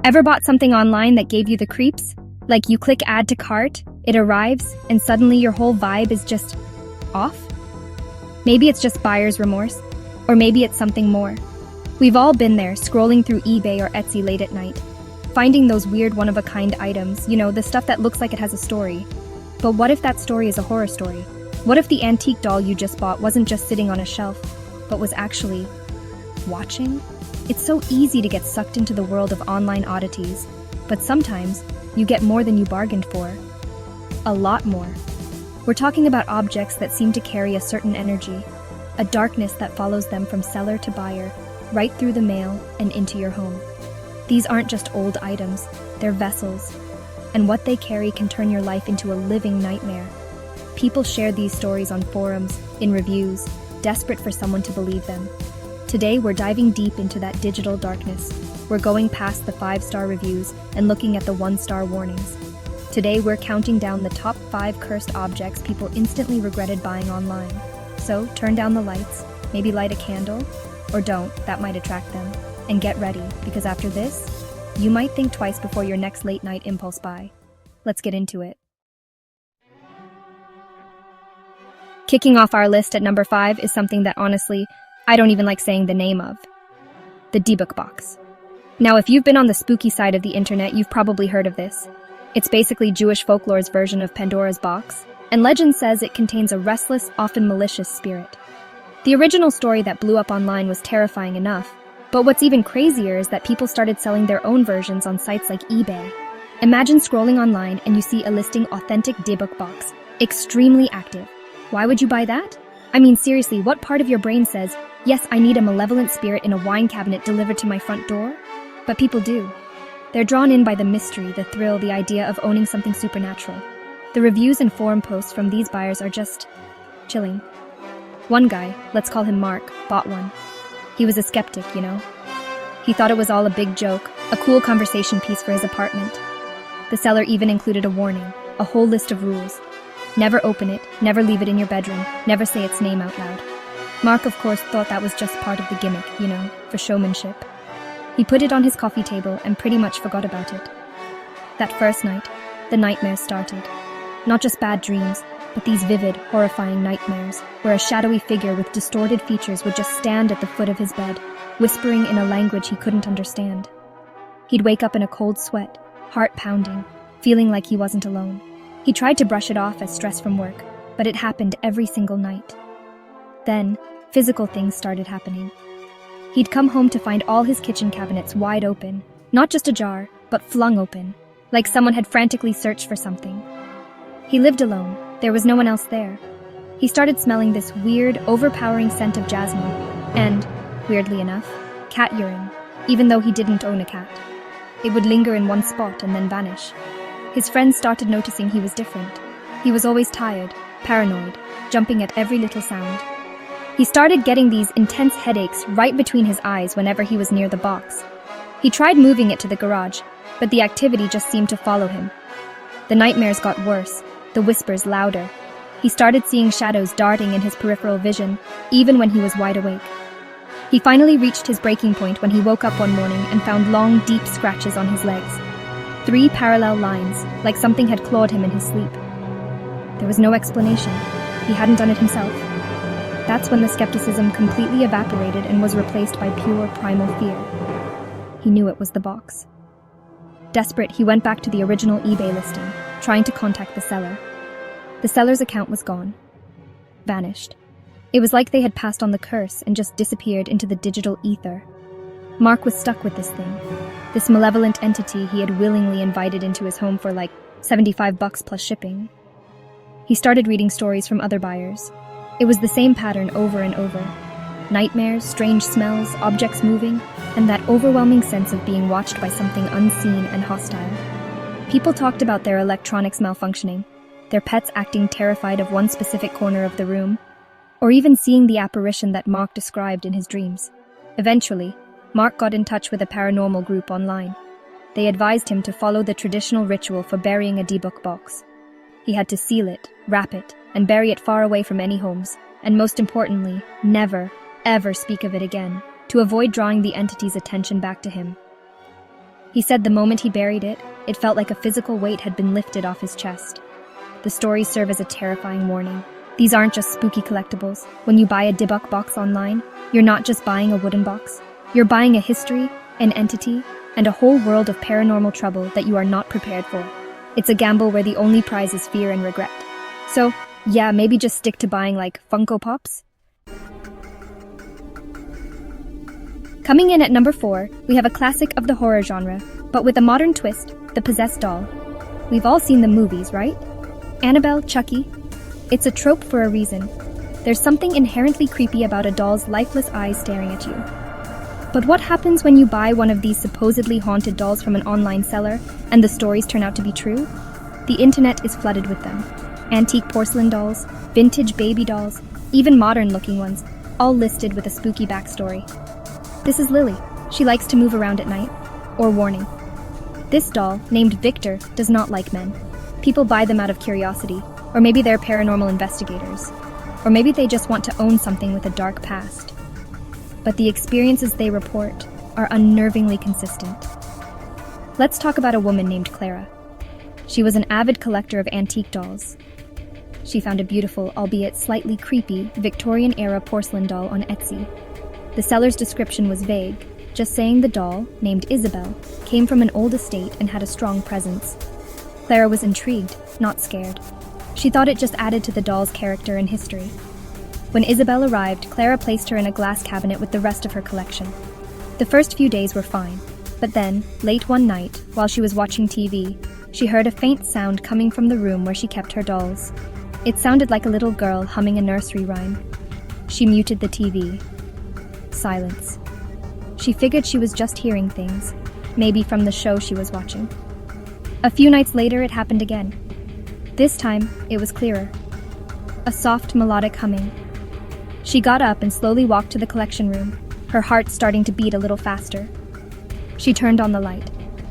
Ever bought something online that gave you the creeps? Like you click add to cart, it arrives, and suddenly your whole vibe is just off? Maybe it's just buyer's remorse, or maybe it's something more. We've all been there, scrolling through eBay or Etsy late at night, finding those weird one-of-a-kind items, the stuff that looks like it has a story. But what if that story is a horror story? What if the antique doll you just bought wasn't just sitting on a shelf, but was actually watching? It's so easy to get sucked into the world of online oddities, but sometimes you get more than you bargained for. A lot more. We're talking about objects that seem to carry a certain energy, a darkness that follows them from seller to buyer, right through the mail and into your home. These aren't just old items, they're vessels, and what they carry can turn your life into a living nightmare. People share these stories on forums, in reviews, desperate for someone to believe them. Today, we're diving deep into that digital darkness. We're going past the 5-star reviews and looking at the 1-star warnings. Today, we're counting down the top 5 cursed objects people instantly regretted buying online. So, turn down the lights, maybe light a candle, or don't, that might attract them. And get ready, because after this, you might think twice before your next late-night impulse buy. Let's get into it. Kicking off our list at number 5 is something that honestly, I don't even like saying the name of. The Debug Box. Now, if you've been on the spooky side of the internet, you've probably heard of this. It's basically Jewish folklore's version of Pandora's box, and legend says it contains a restless, often malicious spirit. The original story that blew up online was terrifying enough, but what's even crazier is that people started selling their own versions on sites like eBay. Imagine scrolling online and you see a listing authentic Debug Box, extremely active. Why would you buy that? I mean, seriously, what part of your brain says, yes, I need a malevolent spirit in a wine cabinet delivered to my front door? But people do. They're drawn in by the mystery, the thrill, the idea of owning something supernatural. The reviews and forum posts from these buyers are just chilling. One guy, let's call him Mark, bought one. He was a skeptic, He thought it was all a big joke, a cool conversation piece for his apartment. The seller even included a warning, a whole list of rules. Never open it, never leave it in your bedroom, never say its name out loud. Mark, of course, thought that was just part of the gimmick, for showmanship. He put it on his coffee table and pretty much forgot about it. That first night, the nightmares started. Not just bad dreams, but these vivid, horrifying nightmares, where a shadowy figure with distorted features would just stand at the foot of his bed, whispering in a language he couldn't understand. He'd wake up in a cold sweat, heart pounding, feeling like he wasn't alone. He tried to brush it off as stress from work, but it happened every single night. Then, physical things started happening. He'd come home to find all his kitchen cabinets wide open, not just ajar, but flung open, like someone had frantically searched for something. He lived alone. There was no one else there. He started smelling this weird, overpowering scent of jasmine, and, weirdly enough, cat urine, even though he didn't own a cat. It would linger in one spot and then vanish. His friends started noticing he was different. He was always tired, paranoid, jumping at every little sound. He started getting these intense headaches right between his eyes whenever he was near the box. He tried moving it to the garage, but the activity just seemed to follow him. The nightmares got worse, the whispers louder. He started seeing shadows darting in his peripheral vision, even when he was wide awake. He finally reached his breaking point when he woke up one morning and found long, deep scratches on his legs. 3 parallel lines, like something had clawed him in his sleep. There was no explanation. He hadn't done it himself. That's when the skepticism completely evaporated and was replaced by pure primal fear. He knew it was the box. Desperate, he went back to the original eBay listing, trying to contact the seller. The seller's account was gone. Vanished. It was like they had passed on the curse and just disappeared into the digital ether. Mark was stuck with this thing, this malevolent entity he had willingly invited into his home for like $75 plus shipping. He started reading stories from other buyers. It was the same pattern over and over. Nightmares, strange smells, objects moving, and that overwhelming sense of being watched by something unseen and hostile. People talked about their electronics malfunctioning, their pets acting terrified of one specific corner of the room, or even seeing the apparition that Mark described in his dreams. Eventually, Mark got in touch with a paranormal group online. They advised him to follow the traditional ritual for burying a Debug box. He had to seal it, wrap it, and bury it far away from any homes, and most importantly, never, ever speak of it again, to avoid drawing the entity's attention back to him. He said the moment he buried it, it felt like a physical weight had been lifted off his chest. The stories serve as a terrifying warning. These aren't just spooky collectibles. When you buy a Debug Box online, you're not just buying a wooden box. You're buying a history, an entity, and a whole world of paranormal trouble that you are not prepared for. It's a gamble where the only prize is fear and regret. So, yeah, maybe just stick to buying like Funko Pops. Coming in at number 4, we have a classic of the horror genre, but with a modern twist, the possessed doll. We've all seen the movies, right? Annabelle, Chucky. It's a trope for a reason. There's something inherently creepy about a doll's lifeless eyes staring at you. But what happens when you buy one of these supposedly haunted dolls from an online seller and the stories turn out to be true? The internet is flooded with them. Antique porcelain dolls, vintage baby dolls, even modern-looking ones, all listed with a spooky backstory. This is Lily. She likes to move around at night. Or warning. This doll, named Victor, does not like men. People buy them out of curiosity, or maybe they're paranormal investigators. Or maybe they just want to own something with a dark past. But the experiences they report are unnervingly consistent. Let's talk about a woman named Clara. She was an avid collector of antique dolls. She found a beautiful, albeit slightly creepy, Victorian-era porcelain doll on Etsy. The seller's description was vague, just saying the doll, named Isabel, came from an old estate and had a strong presence. Clara was intrigued, not scared. She thought it just added to the doll's character and history. When Isabel arrived, Clara placed her in a glass cabinet with the rest of her collection. The first few days were fine, but then, late one night, while she was watching TV, she heard a faint sound coming from the room where she kept her dolls. It sounded like a little girl humming a nursery rhyme. She muted the TV. Silence. She figured she was just hearing things, maybe from the show she was watching. A few nights later, it happened again. This time, it was clearer. A soft, melodic humming. She got up and slowly walked to the collection room, her heart starting to beat a little faster. She turned on the light.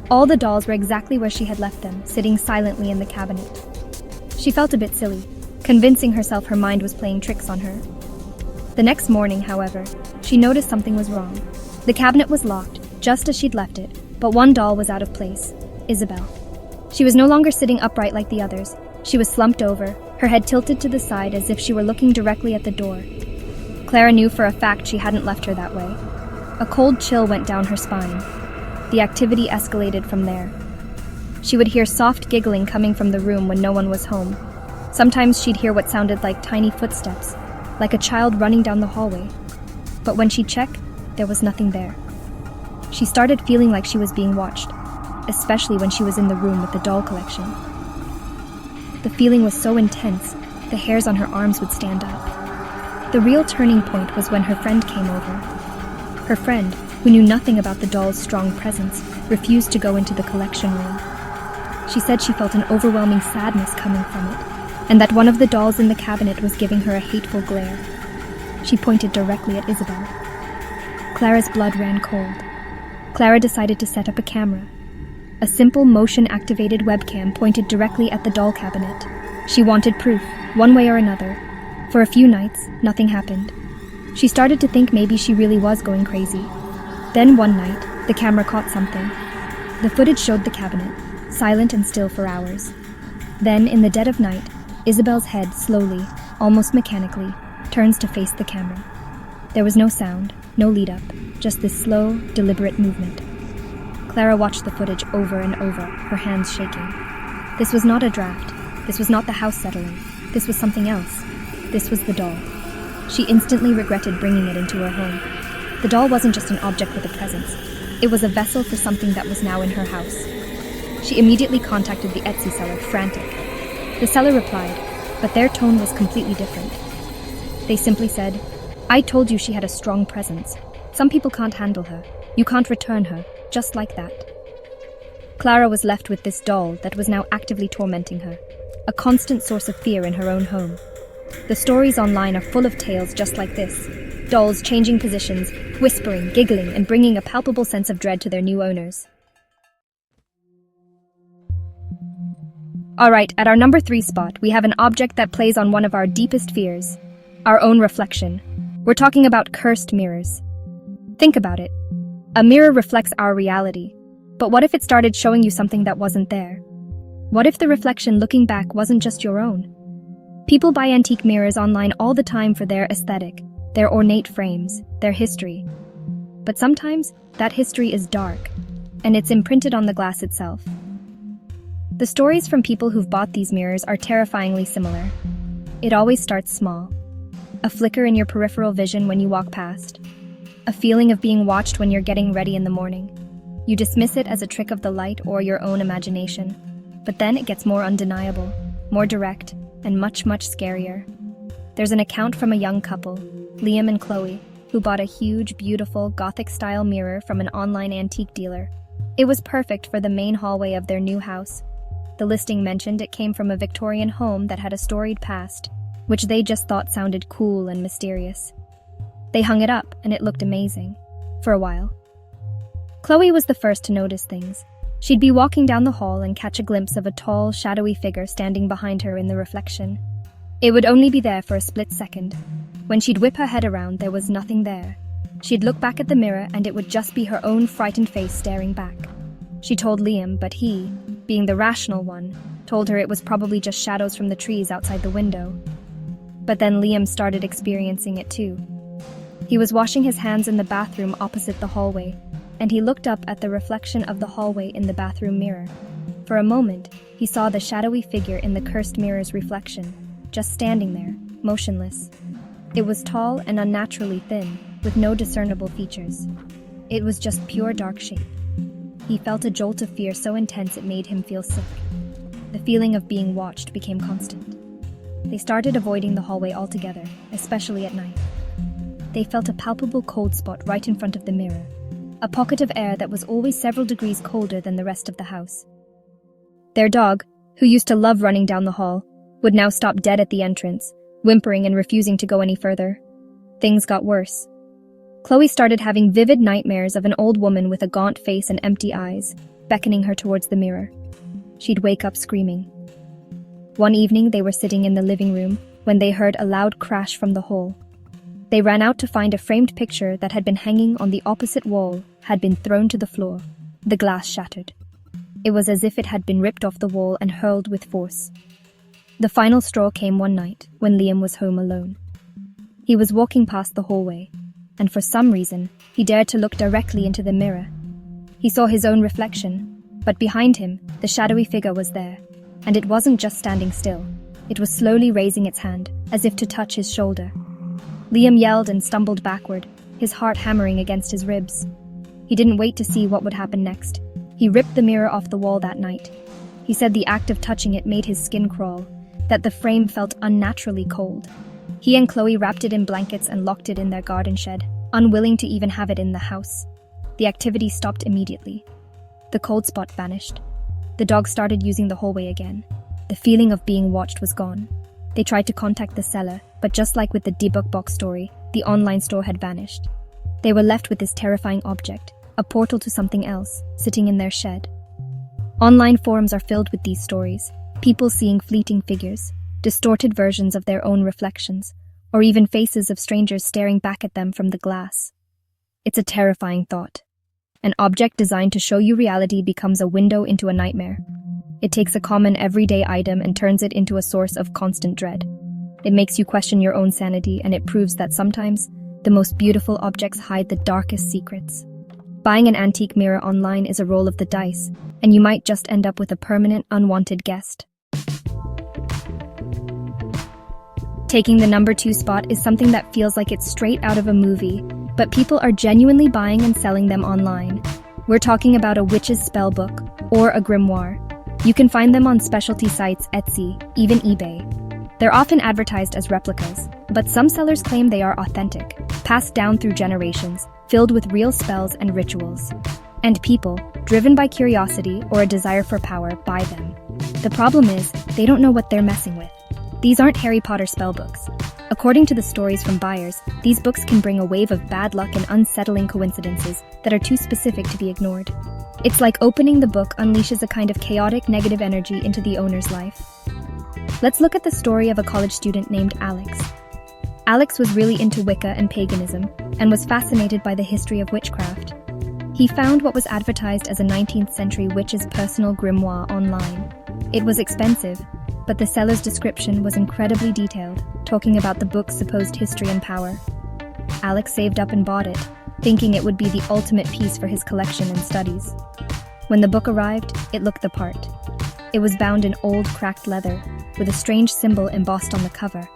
All the dolls were exactly where she had left them, sitting silently in the cabinet. She felt a bit silly, convincing herself her mind was playing tricks on her. The next morning, however, she noticed something was wrong. The cabinet was locked, just as she'd left it, but one doll was out of place, Isabel. She was no longer sitting upright like the others. She was slumped over, her head tilted to the side as if she were looking directly at the door. Clara knew for a fact she hadn't left her that way. A cold chill went down her spine. The activity escalated from there. She would hear soft giggling coming from the room when no one was home. Sometimes she'd hear what sounded like tiny footsteps, like a child running down the hallway. But when she'd check, there was nothing there. She started feeling like she was being watched, especially when she was in the room with the doll collection. The feeling was so intense, the hairs on her arms would stand up. The real turning point was when her friend came over. Her friend, who knew nothing about the doll's strong presence, refused to go into the collection room. She said she felt an overwhelming sadness coming from it, and that one of the dolls in the cabinet was giving her a hateful glare. She pointed directly at Isabel. Clara's blood ran cold. Clara decided to set up a camera. A simple motion-activated webcam pointed directly at the doll cabinet. She wanted proof, one way or another. For a few nights, nothing happened. She started to think maybe she really was going crazy. Then one night, the camera caught something. The footage showed the cabinet, silent and still for hours. Then, in the dead of night, Isabel's head slowly, almost mechanically, turns to face the camera. There was no sound, no lead-up, just this slow, deliberate movement. Clara watched the footage over and over, her hands shaking. This was not a draft. This was not the house settling. This was something else. This was the doll. She instantly regretted bringing it into her home. The doll wasn't just an object with a presence. It was a vessel for something that was now in her house. She immediately contacted the Etsy seller, frantic. The seller replied, but their tone was completely different. They simply said, "I told you she had a strong presence. Some people can't handle her. You can't return her, just like that." Clara was left with this doll that was now actively tormenting her, a constant source of fear in her own home. The stories online are full of tales just like this. Dolls changing positions, whispering, giggling, and bringing a palpable sense of dread to their new owners. Alright, at our number 3 spot, we have an object that plays on one of our deepest fears, our own reflection. We're talking about cursed mirrors. Think about it. A mirror reflects our reality, But what if it started showing you something that wasn't there? What if the reflection looking back wasn't just your own? People buy antique mirrors online all the time for their aesthetic, their ornate frames, their history. But sometimes, that history is dark, and it's imprinted on the glass itself. The stories from people who've bought these mirrors are terrifyingly similar. It always starts small. A flicker in your peripheral vision when you walk past. A feeling of being watched when you're getting ready in the morning. You dismiss it as a trick of the light or your own imagination. But then it gets more undeniable, more direct, and much, much scarier. There's an account from a young couple, Liam and Chloe, who bought a huge, beautiful, Gothic-style mirror from an online antique dealer. It was perfect for the main hallway of their new house. The listing mentioned it came from a Victorian home that had a storied past, which they just thought sounded cool and mysterious. They hung it up, and it looked amazing. For a while. Chloe was the first to notice things. She'd be walking down the hall and catch a glimpse of a tall, shadowy figure standing behind her in the reflection. It would only be there for a split second. When she'd whip her head around, there was nothing there. She'd look back at the mirror, and it would just be her own frightened face staring back. She told Liam, but he, being the rational one, told her it was probably just shadows from the trees outside the window. But then Liam started experiencing it too. He was washing his hands in the bathroom opposite the hallway, and he looked up at the reflection of the hallway in the bathroom mirror. For a moment, he saw the shadowy figure in the cursed mirror's reflection, just standing there, motionless. It was tall and unnaturally thin, with no discernible features. It was just pure dark shape. He felt a jolt of fear so intense it made him feel sick. The feeling of being watched became constant. They started avoiding the hallway altogether, especially at night. They felt a palpable cold spot right in front of the mirror, a pocket of air that was always several degrees colder than the rest of the house. Their dog, who used to love running down the hall, would now stop dead at the entrance, whimpering and refusing to go any further. Things got worse. Chloe started having vivid nightmares of an old woman with a gaunt face and empty eyes, beckoning her towards the mirror. She'd wake up screaming. One evening they were sitting in the living room when they heard a loud crash from the hall. They ran out to find a framed picture that had been hanging on the opposite wall had been thrown to the floor. The glass shattered. It was as if it had been ripped off the wall and hurled with force. The final straw came one night when Liam was home alone. He was walking past the hallway, and for some reason, he dared to look directly into the mirror. He saw his own reflection, but behind him, the shadowy figure was there, and it wasn't just standing still. It was slowly raising its hand, as if to touch his shoulder. Liam yelled and stumbled backward, his heart hammering against his ribs. He didn't wait to see what would happen next. He ripped the mirror off the wall that night. He said the act of touching it made his skin crawl, that the frame felt unnaturally cold. He and Chloe wrapped it in blankets and locked it in their garden shed, unwilling to even have it in the house. The activity stopped immediately. The cold spot vanished. The dog started using the hallway again. The feeling of being watched was gone. They tried to contact the seller, but just like with the Debug Box story, the online store had vanished. They were left with this terrifying object, a portal to something else, sitting in their shed. Online forums are filled with these stories, people seeing fleeting figures, distorted versions of their own reflections, or even faces of strangers staring back at them from the glass. It's a terrifying thought. An object designed to show you reality becomes a window into a nightmare. It takes a common everyday item and turns it into a source of constant dread. It makes you question your own sanity, and it proves that sometimes the most beautiful objects hide the darkest secrets. Buying an antique mirror online is a roll of the dice, and you might just end up with a permanent, unwanted guest. Taking the number 2 spot is something that feels like it's straight out of a movie, but people are genuinely buying and selling them online. We're talking about a witch's spellbook, or a grimoire. You can find them on specialty sites, Etsy, even eBay. They're often advertised as replicas, but some sellers claim they are authentic, passed down through generations, filled with real spells and rituals. And people, driven by curiosity or a desire for power, buy them. The problem is, they don't know what they're messing with. These aren't Harry Potter spellbooks. According to the stories from buyers, these books can bring a wave of bad luck and unsettling coincidences that are too specific to be ignored. It's like opening the book unleashes a kind of chaotic negative energy into the owner's life. Let's look at the story of a college student named Alex. Alex was really into Wicca and paganism, and was fascinated by the history of witchcraft. He He found what was advertised as a 19th century witch's personal grimoire online. It was expensive, but the seller's description was incredibly detailed, talking about the book's supposed history and power. Alex saved up and bought it, thinking it would be the ultimate piece for his collection and studies. When the book arrived, it looked the part. It was bound in old, cracked leather, with a strange symbol embossed on the cover.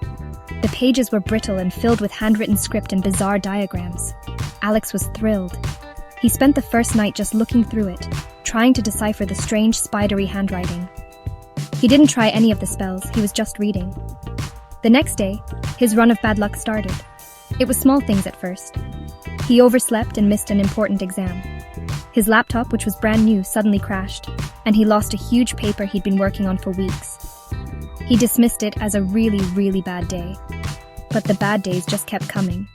The pages were brittle and filled with handwritten script and bizarre diagrams. Alex was thrilled. He spent the first night just looking through it, trying to decipher the strange, spidery handwriting. He didn't try any of the spells, he was just reading. The next day, his run of bad luck started. It was small things at first. He overslept and missed an important exam. His laptop, which was brand new, suddenly crashed, and he lost a huge paper he'd been working on for weeks. He dismissed it as a really, really bad day. But the bad days just kept coming.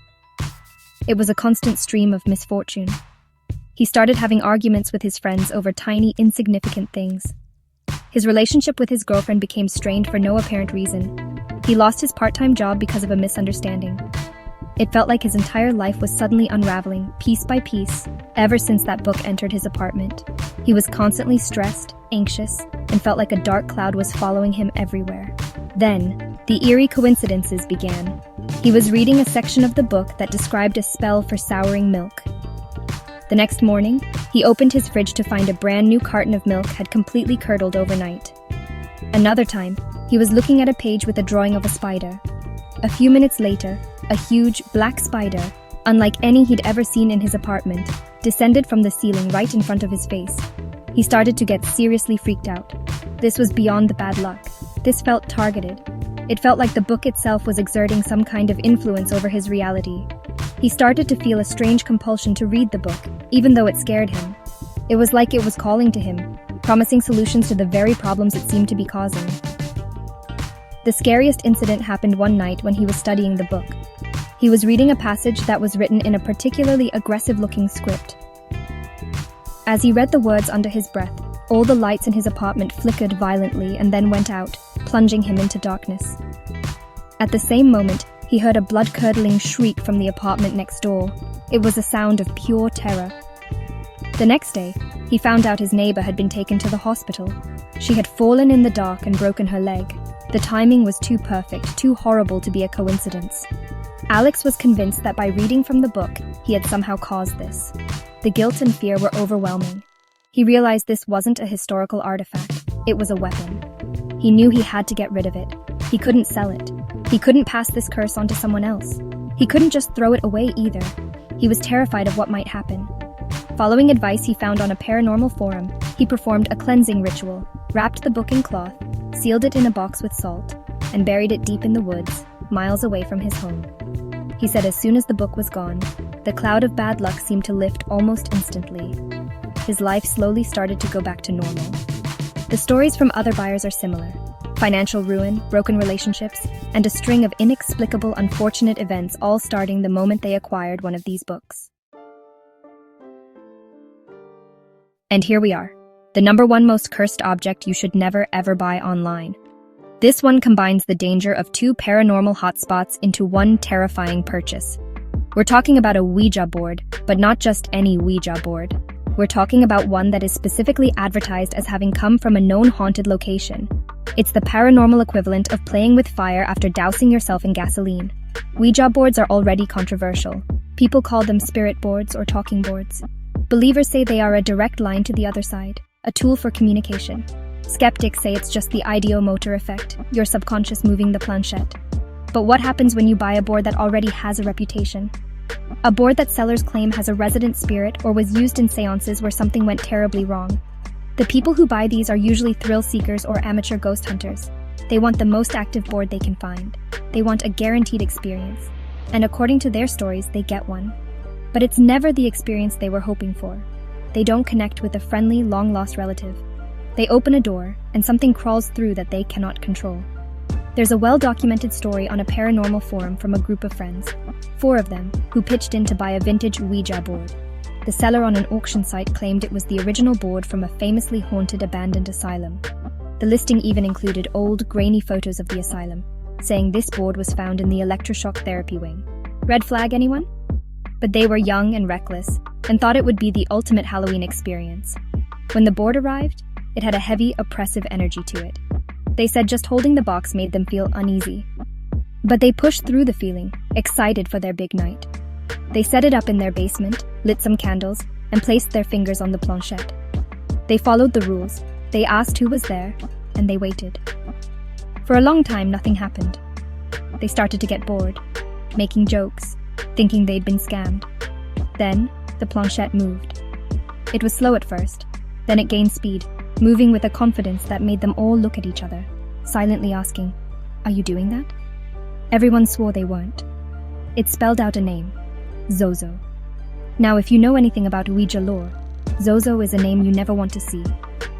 It was a constant stream of misfortune. He started having arguments with his friends over tiny, insignificant things. His relationship with his girlfriend became strained for no apparent reason. He lost his part-time job because of a misunderstanding. It felt like his entire life was suddenly unraveling, piece by piece, ever since that book entered his apartment. He was constantly stressed, anxious, and felt like a dark cloud was following him everywhere. Then, the eerie coincidences began. He was reading a section of the book that described a spell for souring milk. The next morning, he opened his fridge to find a brand new carton of milk had completely curdled overnight. Another time, he was looking at a page with a drawing of a spider. A few minutes later, a huge, black spider, unlike any he'd ever seen in his apartment, descended from the ceiling right in front of his face. He started to get seriously freaked out. This was beyond the bad luck. This felt targeted. It felt like the book itself was exerting some kind of influence over his reality. He started to feel a strange compulsion to read the book, even though it scared him. It was like it was calling to him, promising solutions to the very problems it seemed to be causing. The scariest incident happened one night when he was studying the book. He was reading a passage that was written in a particularly aggressive-looking script. As he read the words under his breath, all the lights in his apartment flickered violently and then went out, plunging him into darkness. At the same moment, he heard a blood-curdling shriek from the apartment next door. It was a sound of pure terror. The next day, he found out his neighbor had been taken to the hospital. She had fallen in the dark and broken her leg. The timing was too perfect, too horrible to be a coincidence. Alex was convinced that by reading from the book, he had somehow caused this. The guilt and fear were overwhelming. He realized this wasn't a historical artifact, it was a weapon. He knew he had to get rid of it. He couldn't sell it. He couldn't pass this curse on to someone else. He couldn't just throw it away either. He was terrified of what might happen. Following advice he found on a paranormal forum, he performed a cleansing ritual, wrapped the book in cloth, sealed it in a box with salt, and buried it deep in the woods, miles away from his home. He said as soon as the book was gone, the cloud of bad luck seemed to lift almost instantly. His life slowly started to go back to normal. The stories from other buyers are similar. Financial ruin, broken relationships, and a string of inexplicable, unfortunate events all starting the moment they acquired one of these books. And here we are, the #1 most cursed object you should never ever buy online. This one combines the danger of 2 paranormal hotspots into one terrifying purchase. We're talking about a Ouija board, but not just any Ouija board. We're talking about one that is specifically advertised as having come from a known haunted location. It's the paranormal equivalent of playing with fire after dousing yourself in gasoline. Ouija boards are already controversial. People call them spirit boards or talking boards. Believers say they are a direct line to the other side, a tool for communication. Skeptics say it's just the ideomotor effect, your subconscious moving the planchette. But what happens when you buy a board that already has a reputation? A board that sellers claim has a resident spirit or was used in seances where something went terribly wrong. The people who buy these are usually thrill seekers or amateur ghost hunters. They want the most active board they can find. They want a guaranteed experience. And according to their stories, they get one. But it's never the experience they were hoping for. They don't connect with a friendly, long-lost relative. They open a door, and something crawls through that they cannot control. There's a well-documented story on a paranormal forum from a group of friends, 4 of them, who pitched in to buy a vintage Ouija board. The seller on an auction site claimed it was the original board from a famously haunted abandoned asylum. The listing even included old, grainy photos of the asylum, saying this board was found in the electroshock therapy wing. Red flag, anyone? But they were young and reckless. and thought it would be the ultimate Halloween experience. When the board arrived, it had a heavy, oppressive energy to it. They said just holding the box made them feel uneasy. But they pushed through the feeling, excited for their big night. They set it up in their basement, lit some candles, and placed their fingers on the planchette. They followed the rules, they asked who was there, and they waited. For a long time, nothing happened. They started to get bored, making jokes, thinking they'd been scammed. Then, the planchette moved. It was slow at first, then it gained speed, moving with a confidence that made them all look at each other, silently asking, "Are you doing that?" Everyone swore they weren't. It spelled out a name, Zozo. Now, if you know anything about Ouija lore, Zozo is a name you never want to see.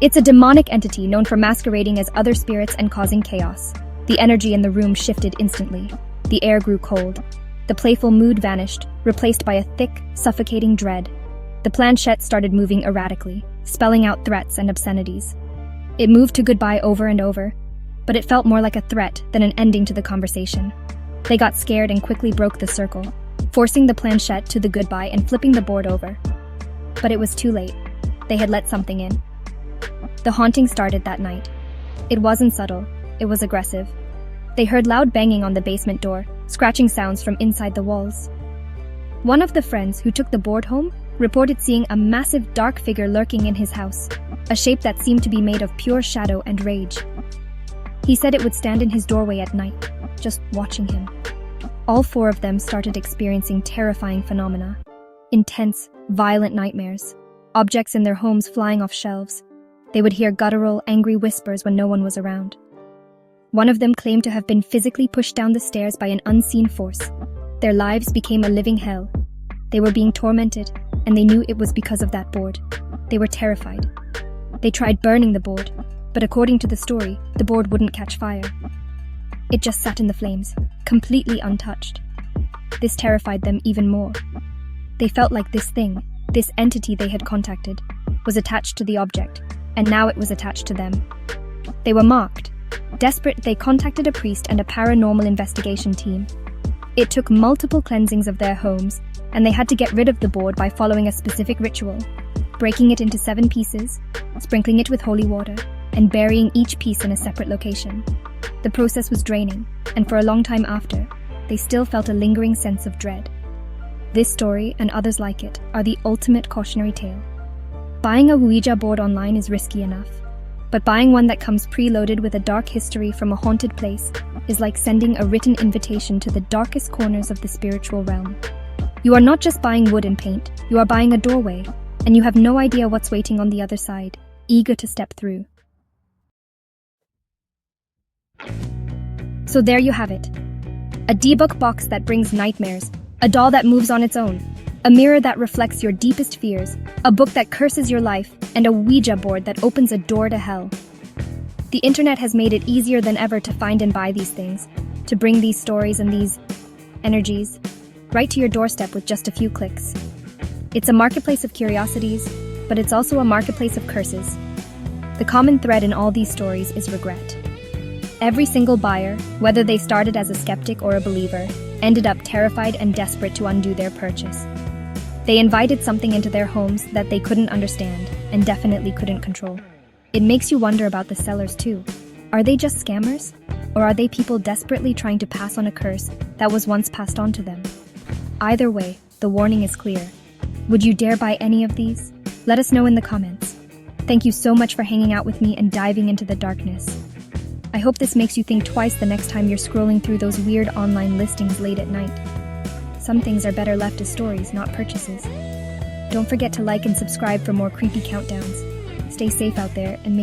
It's a demonic entity known for masquerading as other spirits and causing chaos. The energy in the room shifted instantly. The air grew cold. The playful mood vanished, replaced by a thick, suffocating dread. The planchette started moving erratically, spelling out threats and obscenities. It moved to goodbye over and over, but it felt more like a threat than an ending to the conversation. They got scared and quickly broke the circle, forcing the planchette to the goodbye and flipping the board over. But it was too late. They had let something in. The haunting started that night. It wasn't subtle, it was aggressive. They heard loud banging on the basement door, scratching sounds from inside the walls. One of the friends who took the board home reported seeing a massive dark figure lurking in his house, a shape that seemed to be made of pure shadow and rage. He said it would stand in his doorway at night, just watching him. All four of them started experiencing terrifying phenomena. Intense, violent nightmares. Objects in their homes flying off shelves. They would hear guttural, angry whispers when no one was around. One of them claimed to have been physically pushed down the stairs by an unseen force. Their lives became a living hell. They were being tormented, and they knew it was because of that board. They were terrified. They tried burning the board, but according to the story, the board wouldn't catch fire. It just sat in the flames, completely untouched. This terrified them even more. They felt like this thing, this entity they had contacted, was attached to the object, and now it was attached to them. They were mocked. Desperate, they contacted a priest and a paranormal investigation team. It took multiple cleansings of their homes, and they had to get rid of the board by following a specific ritual, breaking it into 7 pieces, sprinkling it with holy water, and burying each piece in a separate location. The process was draining, and for a long time after, they still felt a lingering sense of dread. This story, and others like it, are the ultimate cautionary tale. Buying a Ouija board online is risky enough, but buying one that comes preloaded with a dark history from a haunted place is like sending a written invitation to the darkest corners of the spiritual realm. You are not just buying wood and paint, you are buying a doorway, and you have no idea what's waiting on the other side, eager to step through. So there you have it. A debug box that brings nightmares, a doll that moves on its own, a mirror that reflects your deepest fears, a book that curses your life, and a Ouija board that opens a door to hell. The internet has made it easier than ever to find and buy these things, to bring these stories and these energies right to your doorstep with just a few clicks. It's a marketplace of curiosities, but it's also a marketplace of curses. The common thread in all these stories is regret. Every single buyer, whether they started as a skeptic or a believer, ended up terrified and desperate to undo their purchase. They invited something into their homes that they couldn't understand and definitely couldn't control. It makes you wonder about the sellers too. Are they just scammers? Or are they people desperately trying to pass on a curse that was once passed on to them? Either way, the warning is clear. Would you dare buy any of these? Let us know in the comments. Thank you so much for hanging out with me and diving into the darkness. I hope this makes you think twice the next time you're scrolling through those weird online listings late at night. Some things are better left as stories, not purchases. Don't forget to like and subscribe for more creepy countdowns. Stay safe out there and maybe